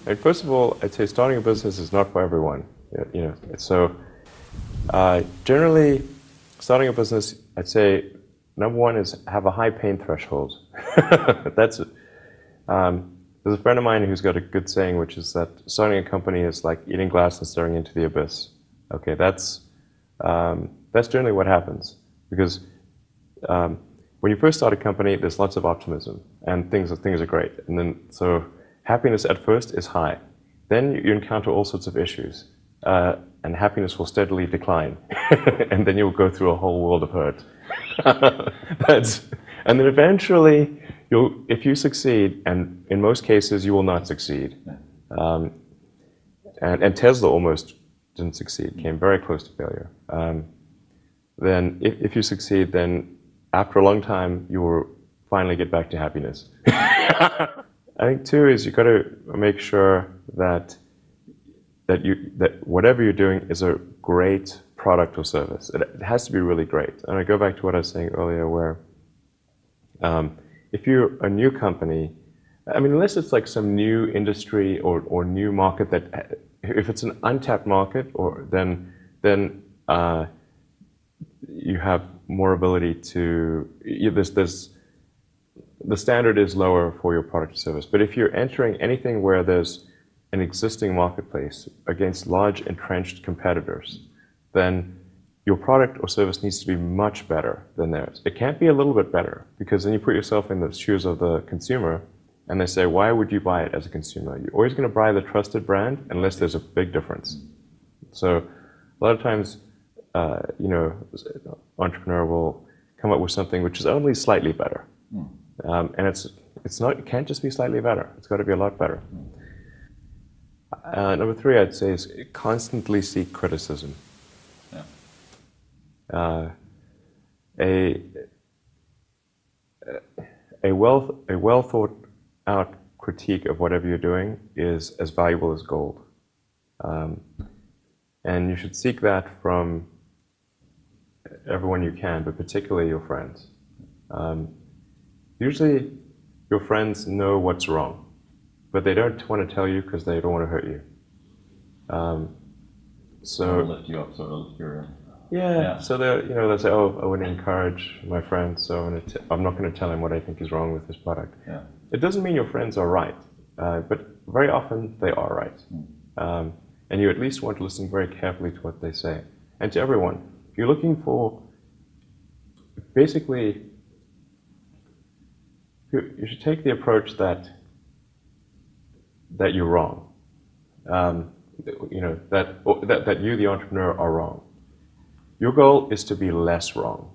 And first of all, I'd say starting a business is not for everyone. So generally, starting a business, I'd say number one is have a high pain threshold. That's it. There's a friend of mine who's got a good saying, which is that starting a company is like eating glass and staring into the abyss. Okay, that's generally what happens because when you first start a company, there's lots of optimism and things are great, and then so happiness at first is high. Then you encounter all sorts of issues, and happiness will steadily decline, and then you'll go through a whole world of hurt. And then eventually, if you succeed, and in most cases you will not succeed, and Tesla almost didn't succeed, came very close to failure. Then if you succeed, then after a long time, you will finally get back to happiness. I think too is you've got to make sure that whatever you're doing is a great product or service. It has to be really great. And I go back to what I was saying earlier, where if you're a new company, I mean, unless it's like some new industry or new market that, if it's an untapped market, then you have more ability to. The standard is lower for your product or service. But if you're entering anything where there's an existing marketplace against large entrenched competitors, then your product or service needs to be much better than theirs. It can't be a little bit better, because then you put yourself in the shoes of the consumer and they say, why would you buy it as a consumer? You're always going to buy the trusted brand unless there's a big difference. So a lot of times, entrepreneur will come up with something which is only slightly better. And it can't just be slightly better. It's got to be a lot better. Number three, I'd say, is constantly seek criticism. Yeah. A well thought out critique of whatever you're doing is as valuable as gold. And you should seek that from everyone you can, but particularly your friends. Usually your friends know what's wrong, but they don't want to tell you because they don't want to hurt you. So lift you up, sort of your. Yeah. So they'll say, "Oh, I want to encourage my friend, so I'm not going to tell him what I think is wrong with his product." Yeah. It doesn't mean your friends are right, but very often they are right, and you at least want to listen very carefully to what they say. And to everyone, if you're looking for, basically, you should take the approach that you're wrong. That you, the entrepreneur, are wrong. Your goal is to be less wrong.